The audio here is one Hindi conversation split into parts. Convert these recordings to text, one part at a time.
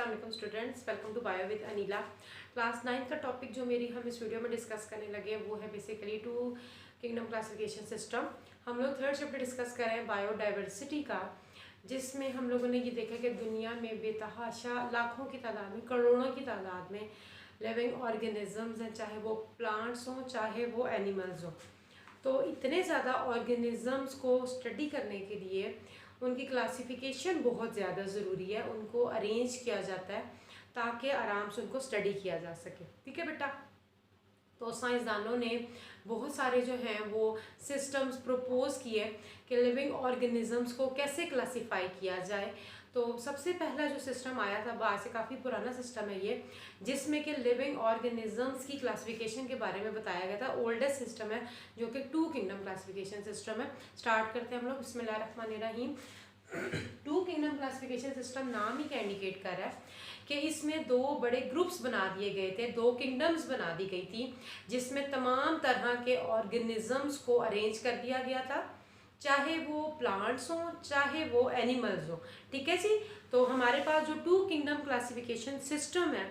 अस्सलाम वालेकुम students, welcome to bio with Anila. Class 9 का टॉपिक जो मेरी हम इस वीडियो में डिस्कस करने लगे वो है basically two kingdom classification system. हम लोग थर्ड चैप्टर डिस्कस कर रहे हैं बायोडाइवर्सिटी का, जिसमें हम लोगों ने ये देखा कि दुनिया में बेतहाशा लाखों की तादाद में, करोड़ों की तादाद में लिविंग ऑर्गेनिजम्स हैं, चाहे वो प्लांट्स हों चाहे वो एनिमल्स हों। तो इतने ज़्यादा ऑर्गेनिजम्स को स्टडी करने के लिए उनकी क्लासिफिकेशन बहुत ज़्यादा ज़रूरी है, उनको अरेंज किया जाता है ताकि आराम से उनको स्टडी किया जा सके। ठीक है बेटा, तो साइंसदानों ने बहुत सारे जो हैं वो सिस्टम्स प्रपोज किए कि लिविंग ऑर्गेनिजम्स को कैसे क्लासिफाई किया जाए। तो सबसे पहला जो सिस्टम आया था, बाहर से काफ़ी पुराना सिस्टम है ये, जिसमें कि लिविंग ऑर्गेनिजम्स की क्लासिफिकेशन के बारे में बताया गया था। ओल्डेस्ट सिस्टम है जो कि टू किंगडम क्लासिफिकेशन सिस्टम है। स्टार्ट करते हैं हम लोग, बिस्मिल्लाहिर्रहमानिर्रहीम। टू किंगडम क्लासिफिकेशन सिस्टम नाम ही क्या इंडिकेट कर रहा है कि इसमें दो बड़े ग्रुप्स बना दिए गए थे, दो किंगडम्स बना दी गई थी, जिसमें तमाम तरह के ऑर्गेनिजम्स को अरेंज कर दिया गया था, चाहे वो प्लांट्स हों चाहे वो एनिमल्स हों। ठीक है जी। तो हमारे पास जो टू किंगडम क्लासिफिकेशन सिस्टम है,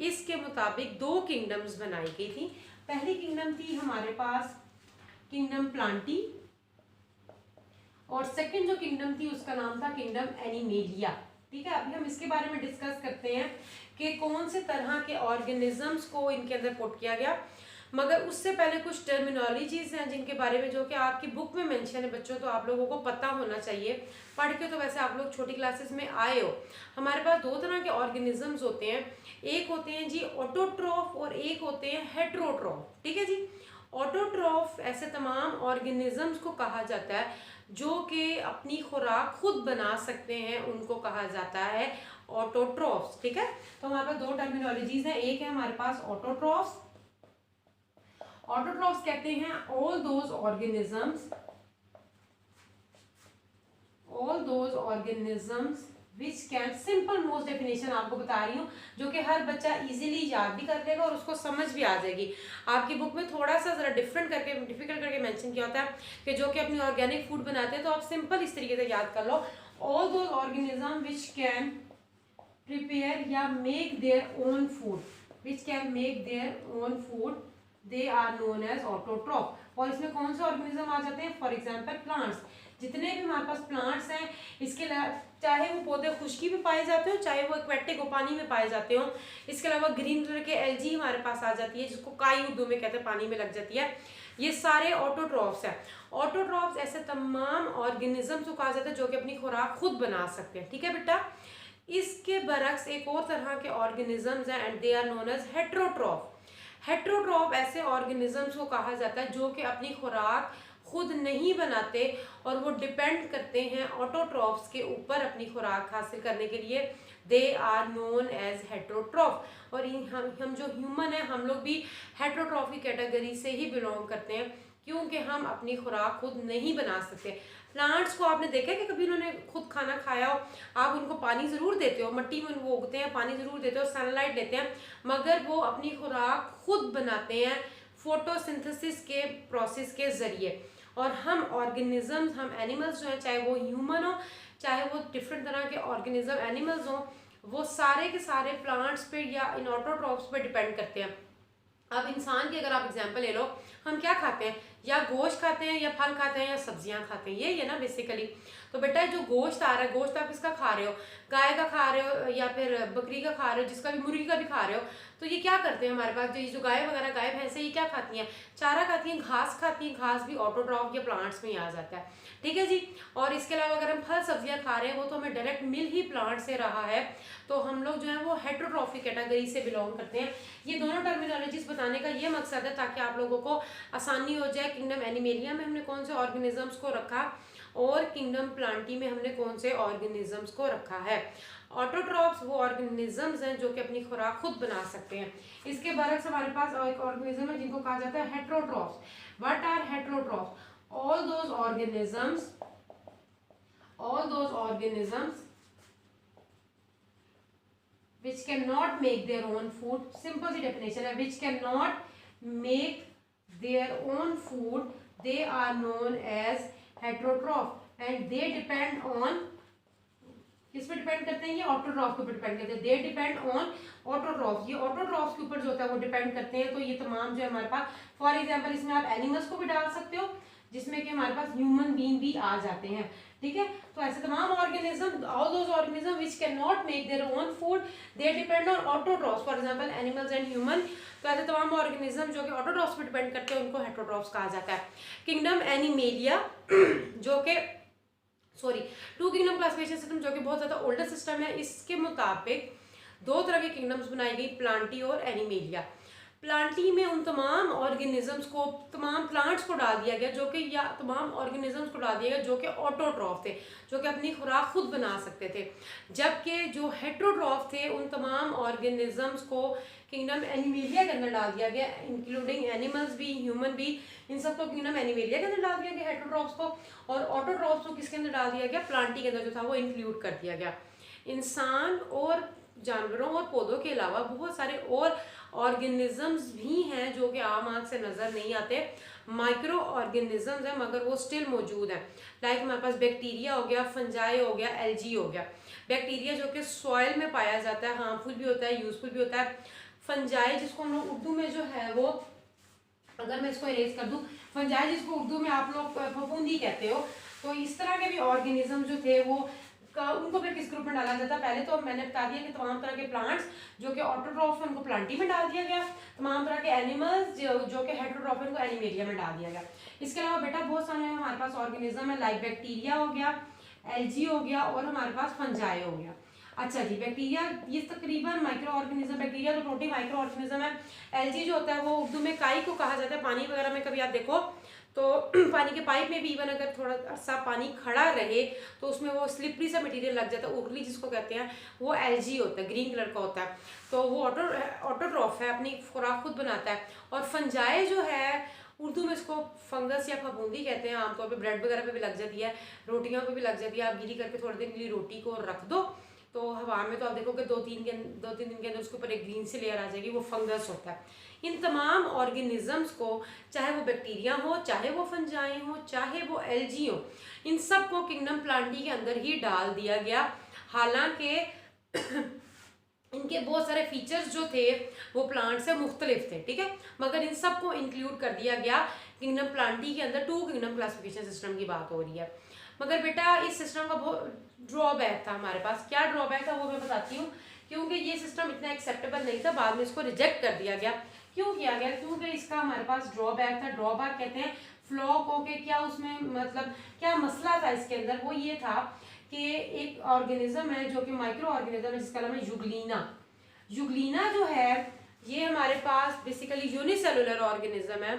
इसके मुताबिक दो किंगडम्स बनाई गई थी। पहली किंगडम थी हमारे पास किंगडम प्लांटी, और सेकंड जो किंगडम थी उसका नाम था किंगडम एनिमेलिया। ठीक है, अभी हम इसके बारे में डिस्कस करते हैं कि कौन से तरह के ऑर्गेनिजम्स को इनके अंदर पुट किया गया। मगर उससे पहले कुछ टर्मिनोलॉजीज हैं जिनके बारे में जो कि आपकी बुक में मेंशन है बच्चों, तो आप लोगों को पता होना चाहिए। पढ़ के तो वैसे आप लोग छोटी क्लासेस में आए हो। हमारे पास दो तरह के ऑर्गेनिजम्स होते हैं, एक होते हैं जी ऑटोट्रॉफ और एक होते हैं हेट्रोट्रॉफ। ठीक है जी। ऑटोट्रॉफ ऐसे तमाम ऑर्गेनिजम्स को कहा जाता है जो कि अपनी खुराक खुद बना सकते हैं, उनको कहा जाता है ऑटोट्रॉफ्स। ठीक है, तो हमारे पास दो टर्मिनोलॉजीज हैं। एक है हमारे पास ऑटोट्रॉफ्स। ऑटोट्रॉफ्स कहते हैं all those organisms which can, simple most definition आपको बता रही हूँ जो कि हर बच्चा इजीली याद भी कर लेगा और उसको समझ भी आ जाएगी। आपकी बुक में थोड़ा सा जरा डिफिकल्ट करके मेंशन किया होता है कि जो कि अपनी ऑर्गेनिक फूड बनाते हैं, तो आप सिंपल इस तरीके से याद कर लो, all those organism which can prepare या make their own food, they are known as autotroph. और इसमें कौन से ऑर्गेनिज्म आ जाते हैं? For example plants. जितने भी हमारे पास प्लांट्स हैं, इसके चाहे वो पौधे खुश्की में पाए जाते हो चाहे वो एक्वेटिक हो, पानी में पाए जाते हो। इसके अलावा ग्रीन कलर के एल्गी हमारे पास आ जाती है, जिसको काई उर्दू में कहते हैं, पानी में लग जाती है। ये सारे ऑटोट्रॉफ्स हैं। ऑटोट्रॉफ्स ऐसे तमाम ऑर्गेनिज्म को कहा जाता है जो कि अपनी खुराक खुद बना सकते हैं। ठीक है बेटा, इसके बरक्स एक और तरह के ऑर्गेनिजम्स हैं and they are known as heterotroph. Heterotroph ऐसे ऑर्गेनिजम्स को कहा जाता है जो कि अपनी खुराक खुद नहीं बनाते और वो डिपेंड करते हैं ऑटोट्रॉफ्स के ऊपर अपनी खुराक हासिल करने के लिए। They are known as heterotroph. और हम जो ह्यूमन है, हम लोग भी हेट्रोट्रॉफ की कैटेगरी से ही बिलोंग करते हैं, क्योंकि हम अपनी खुराक खुद नहीं बना सकते। प्लांट्स को आपने देखा है कि कभी उन्होंने खुद खाना खाया हो? आप उनको पानी ज़रूर देते हो, मिट्टी में वो उगते हैं, पानी ज़रूर देते हो, सनलाइट लेते हैं, मगर वो अपनी खुराक खुद बनाते हैं फोटोसिंथेसिस के प्रोसेस के ज़रिए। और हम ऑर्गेनिजम्स, हम एनिमल्स जो हैं, चाहे वो ह्यूमन हो चाहे वो डिफरेंट तरह के ऑर्गेनिज्म एनिमल्स हों, वो सारे के सारे प्लांट्स पे या इन ऑटोट्रॉफ्स पे डिपेंड करते हैं। अब इंसान की अगर आप एग्जांपल ले लो, हम क्या खाते हैं? या गोश्त खाते हैं या फल खाते हैं या सब्जियां खाते हैं, ये है ना बेसिकली। तो बेटा जो गोश्त आ रहा है, गोश्त आप किसका खा रहे हो? गाय का खा रहे हो या फिर बकरी का खा रहे हो, जिसका भी, मुर्गी का भी खा रहे हो। तो ये क्या करते हैं हमारे पास, जो गाय वगैरह, गाय भैंसे, ये क्या खाती हैं? चारा खाती हैं, घास खाती हैं। घास भी ऑटोट्रॉफ या प्लांट्स में ही आ जाता है। ठीक है जी। और इसके अलावा अगर हम फल सब्जियां खा रहे हैं, वो तो हमें डायरेक्ट मिल ही प्लांट से रहा है, तो हम लोग जो है वो हेट्रोट्रॉफी कैटेगरी से बिलोंग करते हैं। ये दोनों टर्मिनोलॉजीज बताने का ये मकसद है ताकि आप लोगों को आसानी हो जाए। किंगडम एनिमेलिया में हमने कौन से ऑर्गेनिजम्स को रखा और किंगडम प्लांटी में हमने कौन से ऑर्गेनिजम्स को रखा है। ऑटोट्रॉफ्स वो ऑर्गेनिजम्स हैं जो कि अपनी खुराक खुद बना सकते हैं। इसके बरक्स हमारे पास एक ऑर्गेनिज्म है जिनको कहा जाता है heterotrophs. What are heterotrophs? all those organisms which cannot make their own food, simple सी definition है, which cannot make their own food, they are known as heterotroph and they depend on किस पे डिपेंड करते हैं? ये ऑटोट्रॉफ के ऊपर डिपेंड करते हैं। They depend on autotroph. ये ऑटोट्रॉफ के ऊपर जो होता है वो डिपेंड करते हैं। तो ये तमाम जो है हमारे पास, फॉर एग्जांपल इसमें आप एनिमल्स को भी डाल सकते हो, जिसमें कि हमारे पास ह्यूमन बीइंग भी आ जाते हैं, ठीक है। तो ऐसे तमाम organism, all those organism which can not make their own food, they depend on autotrophs, for example animals and human. तो ऐसे तमाम ऑर्गेनिज्म जो कि ऑटोट्रॉफ्स पे डिपेंड करते हैं उनको हेटेरोट्रॉफ्स कहा जाता है। किंगडम एनिमेलिया जो कि टू किंगडम क्लासिफिकेशन सिस्टम जो कि बहुत ज़्यादा ओल्डर सिस्टम है, इसके मुताबिक दो तरह के किंगडम्स बनाई गई, प्लांटी और एनिमेलिया। प्लांटी में उन तमाम ऑर्गेनिजम्स को, तमाम प्लांट्स को डाल दिया गया जो कि, या तमाम ऑर्गेनिजम्स को डाल दिया गया जो कि ऑटोट्रॉफ थे, जो कि अपनी खुराक खुद बना सकते थे। जबकि जो हेटेरोट्रॉफ थे उन तमाम ऑर्गेनिजम्स को किंगडम एनिमेलिया के अंदर डाल दिया गया, इंक्लूडिंग एनिमल्स भी, ह्यूमन भी, इन सबको किंगडम एनिमेलिया के अंदर डाल दिया गया हेटेरोट्रॉफ्स को। और ऑटोट्रॉफ्स को किसके अंदर डाल दिया गया? प्लांटी के अंदर जो था वो इंक्लूड कर दिया गया। इंसान और जानवरों और पौधों के अलावा बहुत सारे और ऑर्गेनिजम्स भी हैं जो कि आम आंख से नजर नहीं आते, माइक्रो ऑर्गेनिजम्स हैं मगर वो स्टिल मौजूद हैं। लाइक हमारे पास बैक्टीरिया हो गया, फंजाई हो गया, एल्गी हो गया। बैक्टीरिया जो कि सॉइल में पाया जाता है, हार्मफुल भी होता है, यूजफुल भी होता है। फंजाई जिसको हम लोग उर्दू में जो है वो, अगर मैं इसको इरेज कर दूं, फंजाई जिसको उर्दू में आप लोग फफूंदी कहते हो, तो इस तरह के भी ऑर्गेनिज्म जो थे वो उनको फिर किस ग्रुप में डाला जाता है? पहले तो मैंने बता दिया कि तमाम तरह के प्लांट्स जो कि ऑटोट्रॉफ है उनको प्लांटी में डाल दिया गया, तमाम तरह के एनिमल्स जो कि हेटेरोट्रॉफ है उनको एनिमेलिया में डाल दिया गया। इसके अलावा बेटा बहुत सारे हमारे पास ऑर्गेनिज्म है, लाइक बैक्टीरिया हो गया, एल्गी हो गया और हमारे पास फंजाई हो गया। अच्छा जी, बैक्टीरिया ये तकरीबन माइक्रो ऑर्गेनिज्म, बैक्टीरिया तो टोटली माइक्रो ऑर्गेनिज्म है। एल्गी जो होता है वो उर्दू में काई को कहा जाता है। पानी वगैरह में कभी आप देखो तो पानी के पाइप में भी इवन अगर थोड़ा सा पानी खड़ा रहे तो उसमें वो स्लिपरी सा मटेरियल लग जाता है, उगली जिसको कहते हैं, वो एल्गी होता है, ग्रीन कलर का होता है। तो वो ऑटोट्रॉफ है, अपनी खुराक खुद बनाता है। और फंजाई जो है उर्दू में इसको फंगस या फफूंदी कहते हैं, आमतौर पे ब्रेड वगैरह पे भी लग जाती है, रोटियों पे भी लग जाती है। आप गीली करके थोड़े दिन के लिए रोटी को रख दो तो हवा में, तो आप देखोगे दो तीन दिन के अंदर उसके ऊपर एक ग्रीन सी लेयर आ जाएगी, वो फंगस होता है। इन तमाम ऑर्गेनिजम्स को, चाहे वो बैक्टीरिया हो, चाहे वो फंजाई हो, चाहे वो एल्गी हो, इन सब को किंगडम प्लांटी के अंदर ही डाल दिया गया। हालांकि इनके बहुत सारे फीचर्स जो थे वो प्लांट से मुख्तलिफ थे, ठीक है, मगर इन सब को इंक्लूड कर दिया गया किंगडम प्लांटी के अंदर। टू किंगडम क्लासिफिकेशन सिस्टम की बात हो रही है। मगर बेटा इस सिस्टम का बहुत ड्रॉबैक था हमारे पास। क्या ड्रॉबैक था वो मैं बताती हूँ। क्योंकि ये सिस्टम इतना एक्सेप्टेबल नहीं था, बाद में इसको रिजेक्ट कर दिया गया। क्यों किया गया? क्योंकि इसका हमारे पास ड्रॉबैक था। ड्रॉबैक कहते हैं फ्लॉ को, के क्या उसमें मतलब क्या मसला था इसके अंदर, वो ये था कि एक ऑर्गेनिज्म है जो कि माइक्रो ऑर्गेनिज्म है जिसका नाम है यूग्लिना। यूग्लिना जो है ये हमारे पास बेसिकली यूनिसेलुलर ऑर्गेनिज्म है।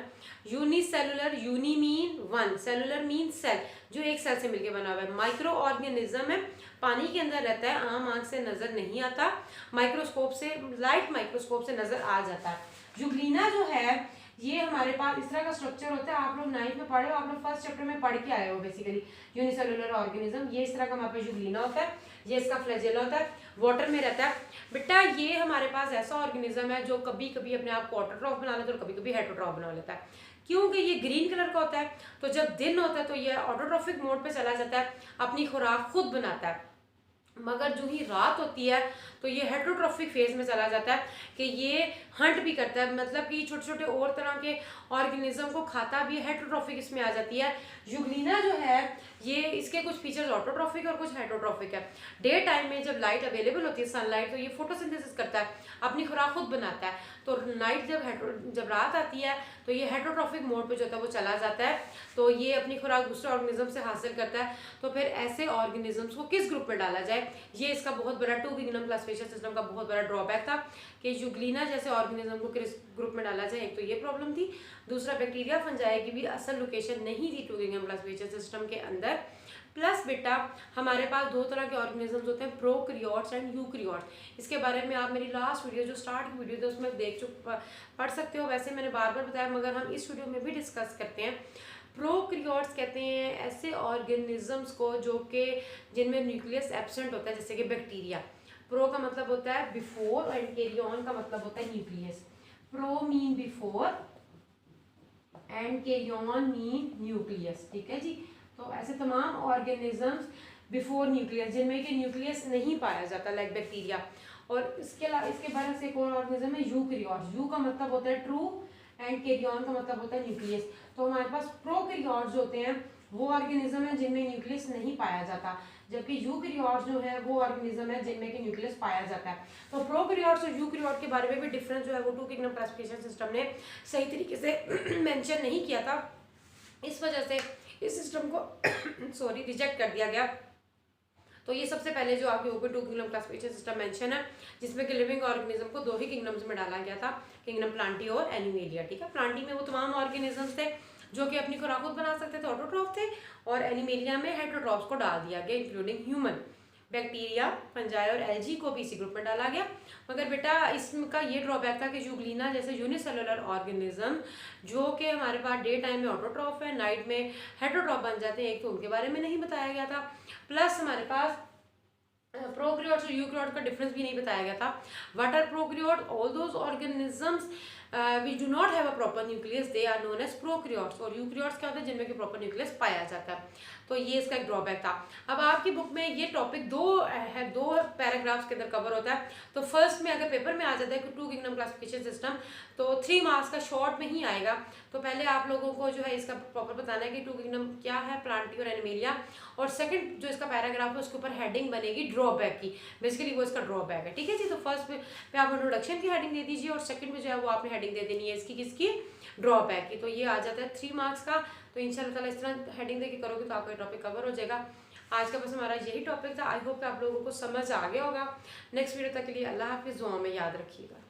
Unicellular, uni mean one, cellular mean cell, जो एक सेल से मिलकर बना हुआ है। माइक्रो ऑर्गेनिज्म है, पानी के अंदर रहता है, आम आंख से नजर नहीं आता, माइक्रोस्कोप से, लाइट माइक्रोस्कोप से नजर आ जाता है। यूग्लिना जो है ये हमारे पास इस तरह का स्ट्रक्चर होता है। आप लोग 9th में पढ़े हो, आप लोग फर्स्ट चैप्टर में पढ़ के आए हो बेसिकली यूनिसेलुलर ऑर्गेनिज्म। ये इस तरह का हमारे पास यूग्लिना होता है, ये इसका फ्लैजेला होता है, वाटर में रहता है। बेटा ये हमारे पास ऐसा ऑर्गेनिज्म है जो कभी कभी अपने आप को ऑटोट्रॉफ बना लेता है और कभी कभी हेटेरोट्रॉफ बना लेता है। क्योंकि ये ग्रीन कलर का होता है, तो जब दिन होता है तो ये ऑटोट्रॉफिक मोड पे चला जाता है, अपनी खुराक खुद बनाता है। मगर जो ही रात होती है तो ये हेटेरोट्रॉफिक फेज में चला जाता है कि ये हंट भी करता है, मतलब कि छोटे छोटे और तरह के ऑर्गेनिज्म को खाता भी है, हेटेरोट्रॉफिक इसमें आ जाती है। यूग्लिना जो है ये, इसके कुछ फीचर्स ऑटोट्रॉफिक और कुछ हेटेरोट्रॉफिक है। डे टाइम में जब लाइट अवेलेबल होती है, सनलाइट, तो ये फोटोसिंथेसिस करता है, अपनी खुराक खुद बनाता है। तो नाइट जब रात आती है तो ये हेटेरोट्रॉफिक मोड पे जो होता है वो चला जाता है, तो ये अपनी खुराक दूसरे ऑर्गेनिज्म से हासिल करता है। तो फिर ऐसे ऑर्गेनिजम्स को किस ग्रुप में डाला जाए, ये इसका बहुत बड़ा टू किंगडम क्लासिफिकेशन सिस्टम का बहुत बड़ा ड्रॉबैक था कि यूग्लिना जैसे ऑर्गेनिज्म को किस ग्रुप में डाला जाए। एक तो ये प्रॉब्लम थी, दूसरा बैक्टीरिया फंजाई की भी असल लोकेशन नहीं थी टू किंगडम क्लासिफिकेशन सिस्टम के अंदर। प्लस बेटा हमारे पास दो तरह के ऑर्गेनिजम्स होते हैं, प्रोकैरियोट्स एंड यूकैरियोट्स। इसके बारे में आप मेरी लास्ट वीडियो जो स्टार्ट की वीडियो थी उसमें पढ़ सकते हो। वैसे मैंने बार बार बताया मगर हम इस वीडियो में भी डिस्कस करते हैं। प्रोकैरियोट्स कहते हैं ऐसे ऑर्गेनिजम्स को जो कि जिनमें न्यूक्लियस एब्सेंट होता है, जैसे कि बैक्टीरिया। प्रो का मतलब होता है बिफोर एंड कैरियन का मतलब होता है nucleus. Pro mean before and karyon mean nucleus, ठीक है जी। तो ऐसे तमाम ऑर्गेनिजम्स बिफोर न्यूक्लियस, जिनमें कि न्यूक्लियस नहीं पाया जाता, लाइक बैक्टीरिया। और इसके बाद से एक और ऑर्गेनिज्म है यूकैरियोट्स। यू का मतलब होता है ट्रू एंड कैरियन का मतलब होता है न्यूक्लियस। तो हमारे पास प्रोकैरियोट्स जो होते हैं वो ऑर्गेनिज्म है जिनमें न्यूक्लियस नहीं पाया जाता, जबकि यूकैरियोट्स जो है वो ऑर्गेनिज्म है जिनमें कि न्यूक्लियस पाया जाता है। तो प्रोकैरियोट्स और यूकैरियोट के बारे में भी डिफरेंस जो है वो टू किंगडम क्लासिफिकेशन सिस्टम ने सही तरीके से मेंशन नहीं किया था, इस वजह से इस सिस्टम को सॉरी रिजेक्ट कर दिया गया। तो ये सबसे पहले जो आपके ऊपर two kingdom classification system mention है, जिसमें कि लिविंग ऑर्गेनिज्म को दो ही किंगडम्स में डाला गया था, किंगडम प्लांटी और एनिमेलिया। ठीक है, प्लांटी में वो तमाम ऑर्गेनिजम्स थे जो कि अपनी खुराक खुद बना सकते थे, ऑटोट्रॉफ थे, और एनिमेलिया में हेटरोट्रॉफ्स को डाल दिया गया इंक्लूडिंग ह्यूमन। बैक्टीरिया, फंजाई और एल्जी को भी इसी ग्रुप में डाला गया। मगर बेटा इसका ये ड्रॉबैक था कि यूग्लिना जैसे यूनिसेलुलर ऑर्गेनिज्म जो कि हमारे पास डे टाइम में ऑटोट्रॉफ है, नाइट में हेटरोट्रॉफ बन जाते हैं, एक तो उनके बारे में नहीं बताया गया था, प्लस हमारे पास प्रोकैरियोट्स और यूकैरियोट का डिफरेंस भी नहीं बताया गया था। What are prokaryote? All those organisms which do not have a proper nucleus, they are known as prokaryotes। और यूकैरियोट्स क्या होते हैं? जिनमें कि प्रॉपर न्यूक्लियस पाया जाता है। तो ये इसका एक ड्रॉबैक था। अब आपकी बुक में ये टॉपिक दो पैराग्राफ्स के अंदर कवर होता है। तो फर्स्ट में अगर पेपर में आ जाता है कि टू किंगडम क्लासिफिकेशन सिस्टम, तो 3 मार्क्स का शॉर्ट में ही आएगा। तो पहले आप लोगों को जो है इसका प्रॉपर बताना है कि टू किंगडम क्या है, प्लांटी और एनिमेलिया, और सेकंड जो इसका पैराग्राफ है उसके ऊपर हेडिंग बनेगी ड्रॉबैक की, बेसिकली वो इसका ड्रॉबैक है। ठीक है जी, तो फर्स्ट पे आप इंट्रोडक्शन की हेडिंग दे दीजिए और सेकंड में जो है वो आपने हेडिंग दे देनी है इसकी किसकी, ड्रॉबैक की। तो ये आ जाता है 3 मार्क्स का। तो इंशाल्लाह ताला इस तरह हेडिंग देके करोगे तो आपका टॉपिक कवर हो जाएगा। आज का बस हमारा यही टॉपिक था। आई होप कि आप लोगों को समझ आ गया होगा। नेक्स्ट वीडियो तक के लिए अल्लाह हाफिज़, दुआ में याद रखिएगा।